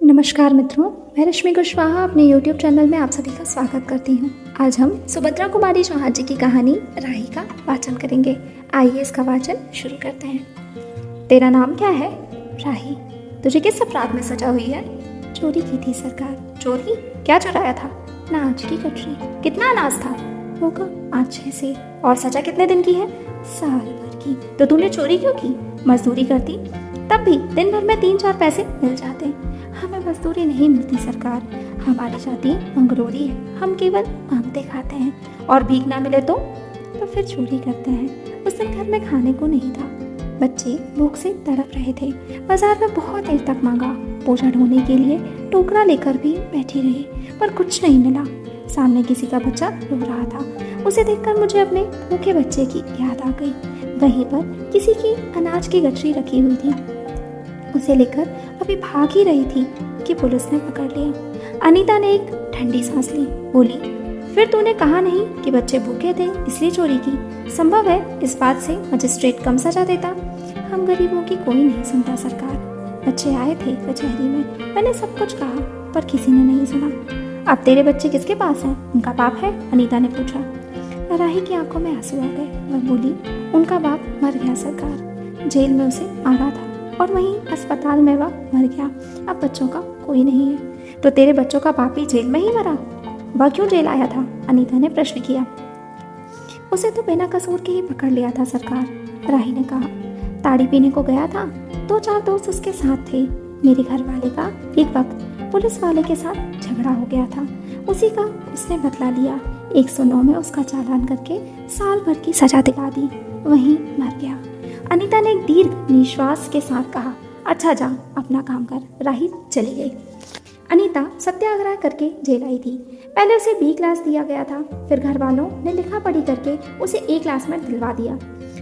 नमस्कार मित्रों, मैं रश्मि कुशवाहा अपने YouTube चैनल में आप सभी का स्वागत करती हूँ। आज हम सुभद्रा कुमारी चौहान जी की कहानी राही का वाचन करेंगे। आइए इसका वाचन शुरू करते हैं। तेरा नाम क्या है? राही। तुझे किस अपराध में सजा हुई है? चोरी की थी सरकार। चोरी? क्या चुराया था? अनाज की गठरी। कितना अनाज था? होगा 5-6 से। और सजा कितने दिन की है? साल भर की। तो तूने चोरी क्यों की? मजदूरी करती तब भी दिन भर में 3-4 पैसे मिल जाते। हमें मजदूरी नहीं मिलती सरकार, हमारी जाति मंगरोड़ी है। हम केवल मांगते खाते हैं और भीख ना मिले तो फिर चोरी करते हैं। उस दिन घर में खाने को नहीं था, बच्चे भूख से तड़प रहे थे। बाजार में बहुत देर तक मांगा, बोझा ढोने के लिए टोकरा लेकर भी बैठी रही, पर कुछ नहीं मिला। सामने किसी का बच्चा रो रहा था। उसे देखकर मुझे अपने भूखे बच्चे की याद आ गई। वहीं पर किसी की अनाज की गठरी रखी हुई थी। उसे लेकर अभी भाग ही रही थी कि पुलिस ने पकड़ लिया। अनीता ने एक ठंडी सांस ली, बोली, फिर तूने कहा नहीं कि बच्चे भूखे थे इसलिए चोरी की? संभव है इस बात से मजिस्ट्रेट कम सजा देता। हम गरीबों की कोई नहीं सुनता सरकार। बच्चे आए थे कचहरी में, मैंने सब कुछ कहा पर किसी ने नहीं सुना। अब तेरे बच्चे किसके पास हैं? उनका बाप है? अनीता ने पूछा। राही की आंखों में आंसू आ गए। वह बोली, उनका बाप मर गया सरकार। जेल में उसे मारा था और वहीं अस्पताल में वह मर गया। अब बच्चों का कोई नहीं है। तो तेरे बच्चों का बाप ही जेल में ही मरा? वह क्यों जेल आया था? अनीता ने प्रश्न किया। उसे तो बिना कसूर के ही पकड़ लिया था सरकार, राही ने कहा। ताड़ी पीने को गया था, 2-4 दोस्त उसके साथ थे। मेरे घर वाले का एक वक्त पुलिस वाले के साथ झगड़ा हो गया था, उसी का उसने बदला लिया। 109 में उसका चालान करके साल भर की सजा दिला दी, वहीं मर गया। अनीता ने एक दीर्घ निश्वास के साथ कहा, अच्छा जा अपना काम कर। राही चली गई। अनीता सत्याग्रह करके जेल आई थी। पहले उसे B क्लास दिया गया था, फिर घर वालों ने लिखा पढ़ी करके उसे A क्लास में दिलवा दिया।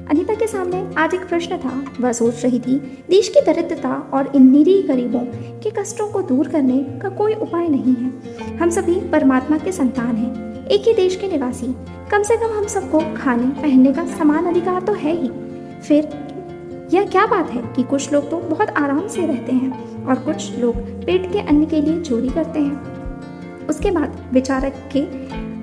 अनीता के सामने आज एक प्रश्न था। वह सोच रही थी, देश की दरिद्रता और इन निरीह गरीबों के कष्टों को दूर करने का कोई उपाय नहीं है। हम सभी परमात्मा के संतान हैं, एक ही देश के निवासी। कम से कम हम सबको खाने पहनने का समान अधिकार तो है ही। फिर यह क्या बात है कि कुछ लोग तो बहुत आराम से रहते हैं और कुछ लोग पेट के अन्न के लिए चोरी करते हैं। उसके बाद विचारक के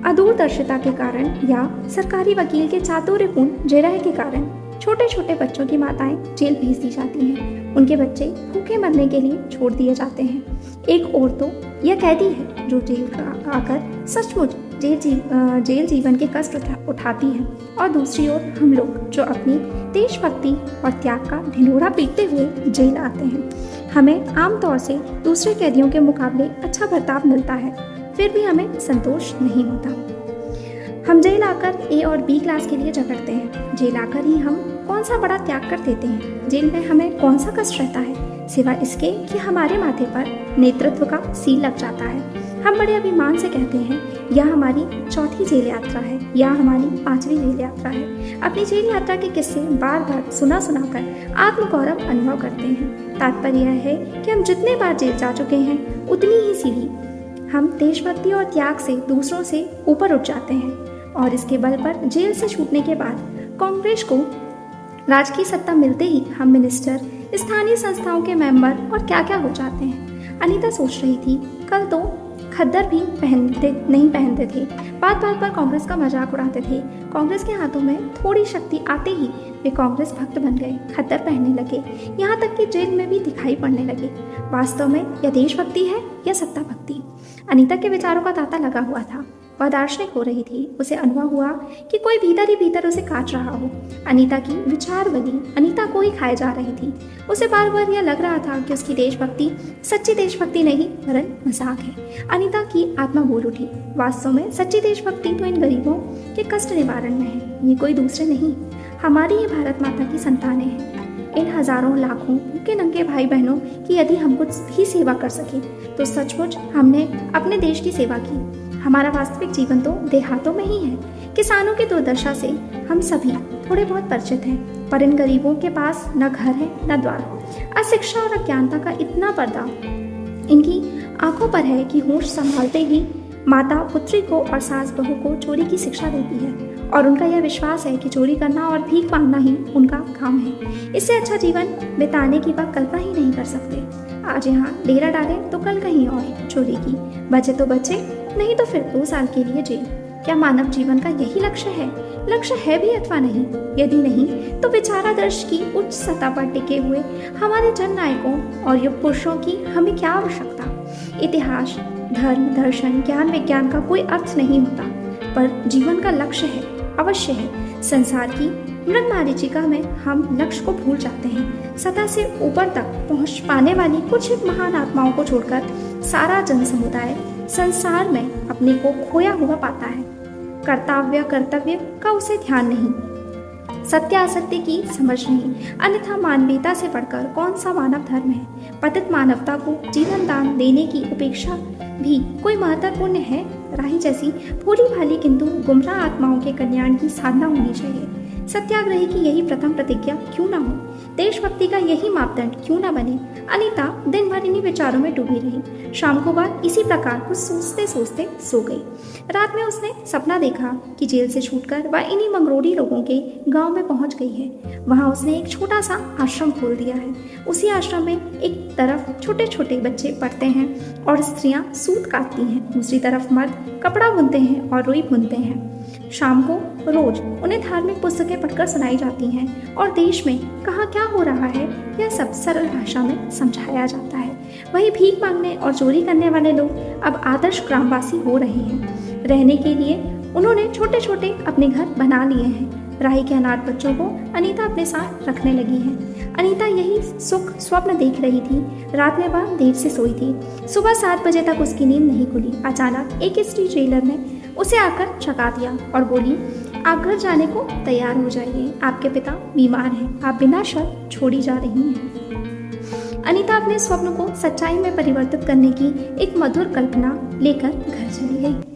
अदूरदर्शिता के कारण या सरकारी वकील के चातुर्यपूर्ण जिरह के कारण छोटे छोटे बच्चों की माताएं जेल भेज दी जाती हैं। उनके बच्चे भूखे मरने के लिए छोड़ दिए जाते हैं। एक और तो यह कैदी है जो जेल आकर सचमुच जेल जीवन के कष्ट उठाती है, और दूसरी ओर हम लोग जो अपनी देशभक्ति और त्याग का ढिंढोरा पीटते हुए जेल आते हैं। हमें आमतौर से दूसरे कैदियों के मुकाबले अच्छा बर्ताव मिलता है, फिर भी हमें संतोष नहीं होता। हम जेल आकर A और B क्लास के लिए झगड़ते हैं। जेल आकर ही हम कौन सा बड़ा त्याग कर देते हैं? जेल में हमें कौन सा कष्ट रहता है सिवाय इसके कि हमारे माथे पर नेतृत्व का सील लग जाता है। हम बड़े अभिमान से कहते हैं, यह हमारी 4थी जेल यात्रा है या हमारी 5वीं जेल यात्रा है। अपनी जेल यात्रा के किस्से बार बार सुना कर आत्मगौरव अनुभव करते हैं। तात्पर्य यह है कि हम जितने बार जेल जा चुके हैं उतनी ही सीढ़ी हम देशभक्ति और त्याग से दूसरों से ऊपर उठ जाते हैं, और इसके बल पर जेल से छूटने के बाद कांग्रेस को राजकीय सत्ता मिलते ही हम मिनिस्टर, स्थानीय संस्थाओं के मेंबर और क्या क्या हो जाते हैं। अनीता सोच रही थी, कल तो खद्दर भी नहीं पहनते थे, बात बात पर कांग्रेस का मजाक उड़ाते थे। कांग्रेस के हाथों में थोड़ी शक्ति आते ही वे कांग्रेस भक्त बन गए, खद्दर पहनने लगे, यहाँ तक कि जेल में भी दिखाई पड़ने लगे। वास्तव में यह देशभक्ति है या सत्ता भक्ति? अनीता के विचारों का तांता लगा हुआ था। वह दार्शनिक हो रही थी। उसे अनुभव हुआ कि कोई भीतर ही भीतर उसे काट रहा हो। अनीता की विचारवली अनीता को ही खाए जा रही थी। उसे बार बार यह लग रहा था कि उसकी देशभक्ति सच्ची देशभक्ति नहीं वरन मजाक है। अनीता की आत्मा बोल उठी, वास्तव में सच्ची देशभक्ति तो इन गरीबों के कष्ट निवारण में है। ये कोई दूसरे नहीं, हमारी ही भारत माता की संतानें हैं। इन हजारों लाखों भूखे नंगे भाई बहनों की यदि हम कुछ भी सेवा कर सके तो सचमुच हमने अपने देश की सेवा की। हमारा वास्तविक जीवन तो देहातों में ही है। किसानों की दुर्दशा से हम सभी थोड़े बहुत परिचित हैं, पर इन गरीबों के पास न घर है न द्वार। अशिक्षा और अज्ञानता का इतना पर्दा इनकी आंखों पर है कि होश संभालते ही माता पुत्री को और सास बहू को चोरी की शिक्षा देती है, और उनका यह विश्वास है कि चोरी करना और भीख मांगना ही उनका काम है। इससे अच्छा जीवन बिताने की वह कल्पना ही नहीं कर सकते। आज यहाँ डेरा डाले तो कल कहीं और चोरी की, बचे तो बचे, नहीं तो फिर 2 साल के लिए जेल। क्या मानव जीवन का यही लक्ष्य है? लक्ष्य है भी अथवा नहीं? यदि नहीं तो विचारादर्श की उच्च सतह पर टिके हुए हमारे जननायकों और युग पुरुषों की हमें क्या आवश्यकता? इतिहास, धर्म, दर्शन, ज्ञान, विज्ञान का कोई अर्थ नहीं होता, पर जीवन का लक्ष्य है, अवश्य है। संसार की मृग मरीचिका में हम लक्ष्य को भूल जाते हैं। सतह से ऊपर तक पहुंच पाने वाली कुछ महान आत्माओं को छोड़कर सारा जन समुदाय संसार में अपने को खोया हुआ पाता है। कर्तव्य का उसे ध्यान नहीं, सत्य असत्य की समझ नहीं, अन्यथा मानवीयता से बढ़कर कौन सा मानव धर्म है? पतित मानवता को जीवन दान देने की उपेक्षा भी कोई महत्वपूर्ण है? राही जैसी भोली भाली किंतु गुमराह आत्माओं के कल्याण की साधना होनी चाहिए। सत्याग्रही की यही प्रथम प्रतिज्ञा क्यों ना हो? देशभक्ति का यही मापदंड क्यों ना बने? अनीता दिन भर इन्हीं विचारों में डूबी रही। शाम को बाद इसी प्रकार कुछ सोचते सोचते सो गई। रात में उसने सपना देखा कि जेल से छूटकर वह इन्हीं मंगरोड़ी लोगों के गांव में पहुंच गई है। वहां उसने एक छोटा सा आश्रम खोल दिया है। उसी आश्रम में एक तरफ छोटे छोटे बच्चे पढ़ते हैं और स्त्रियां सूत काटती हैं, दूसरी तरफ मर्द कपड़ा बुनते हैं और रुई बुनते हैं। शाम को रोज उन्हें धार्मिक पुस्तकें पढ़कर सुनाई जाती हैं और देश में कहाँ क्या हो रहा है यह सब सरल भाषा में समझाया जाता है। वही भीख मांगने और चोरी करने वाले लोग अब आदर्श ग्रामवासी हो रहे हैं। रहने के लिए उन्होंने छोटे छोटे अपने घर बना लिए हैं। राही के अनाथ बच्चों को अनीता अपने साथ रखने लगी है। अनीता यही सुख स्वप्न देख रही थी। रात में वह देर से सोई थी। सुबह 7 बजे तक उसकी नींद नहीं खुली। अचानक एक स्त्री ट्रेलर ने उसे आकर जगा दिया और बोली, आप घर जाने को तैयार हो जाइए, आपके पिता बीमार हैं, आप बिना शर्त छोड़ी जा रही हैं। अनीता अपने स्वप्न को सच्चाई में परिवर्तित करने की एक मधुर कल्पना लेकर घर चली गई।